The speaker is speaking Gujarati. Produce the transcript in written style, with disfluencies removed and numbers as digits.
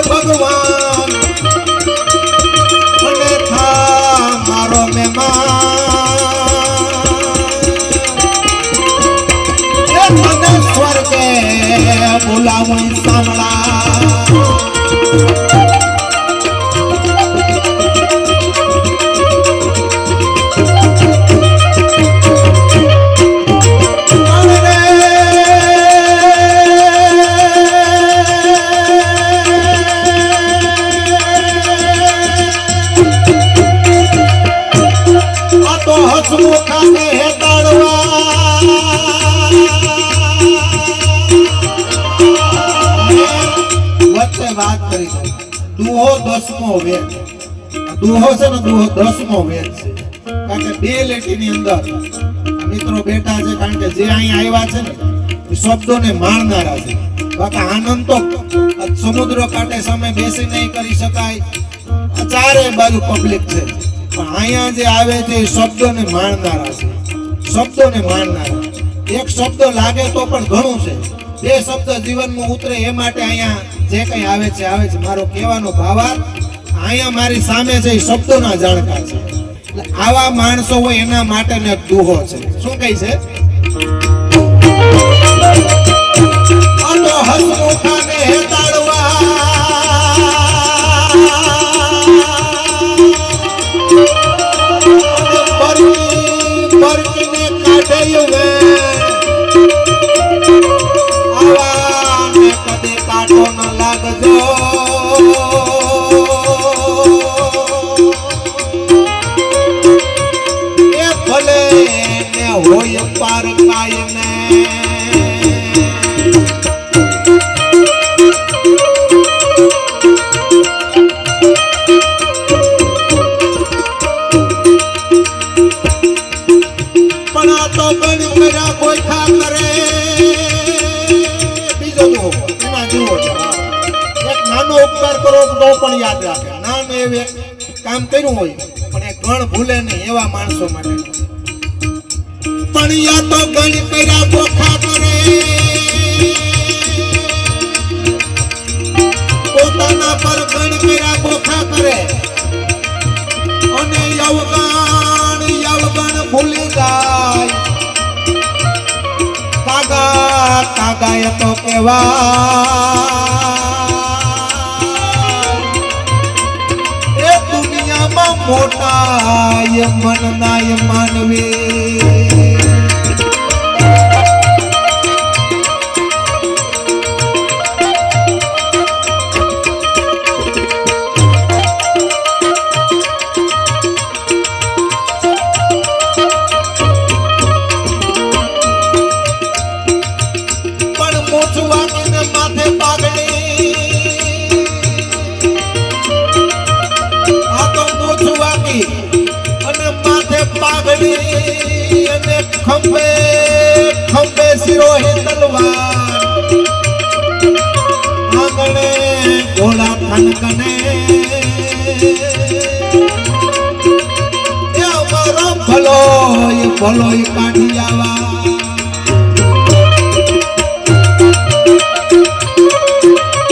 ભગવાન મને થા મારો મહેમાન મને સ્વર્ગે બોલાવું સાંભળા વાત કરી દુહો 10મો વેદ દુહો છે ને દુહો 10મો વેદ છે કારણ કે બે લેટીની અંદર મિત્રો બેઠા છે કારણ કે જે અહીં આવ્યા છે ને એ શબ્દોને માણનારા છે બાકી આનંદ તો સમુદ્ર કાંઠે સામે બેસી નહીં કરી શકાય ચારે બાજુ પબ્લિક છે પણ અહીંયા જે આવે છે એ શબ્દોને માણનારા છે શબ્દોને માણનારા એક શબ્દ લાગે તો પણ ઘણું છે બે શબ્દ જીવનમાં ઉતરે એ માટે અહીંયા જે કઈ આવે છે મારો કહેવાનો ભાવાર્થ અહીંયા મારી સામે છે એ શબ્દોના જાણકાર છે એટલે આવા માણસો હોય એના માટેનો એક દુહો છે શું કહે છે હસમુખાને હેતાળવા પરકીને કાઢ્યું આવાને કદે કાઢો ન લાગજો એ ભલે ને હોય પાર કાયને પણ આ તો બની કર્યા કોઈ ખા કરે બીજો તો એમાં જુઓ એક નાનો ઉપકાર કરો તો પણ યાદ રાખે નાનું એવું કામ કર્યું હોય પણ એ ગણ ભૂલે નહીં એવા માણસો માટે પણ યા તો ગણ કર્યા બોખા કરે પોતાના પર ગણ કર્યા બોખા કરે અને યવગણ ભૂલી જાય કાગા તો કેવા એ દુનિયામાં મોટા એ મનના એ માનવી પાઘડી અને ખંભે ખંભે શિરોહી તલવાર આંગણે ઘોડા થનકને એ અમારો ભલો એ કાઢી આવા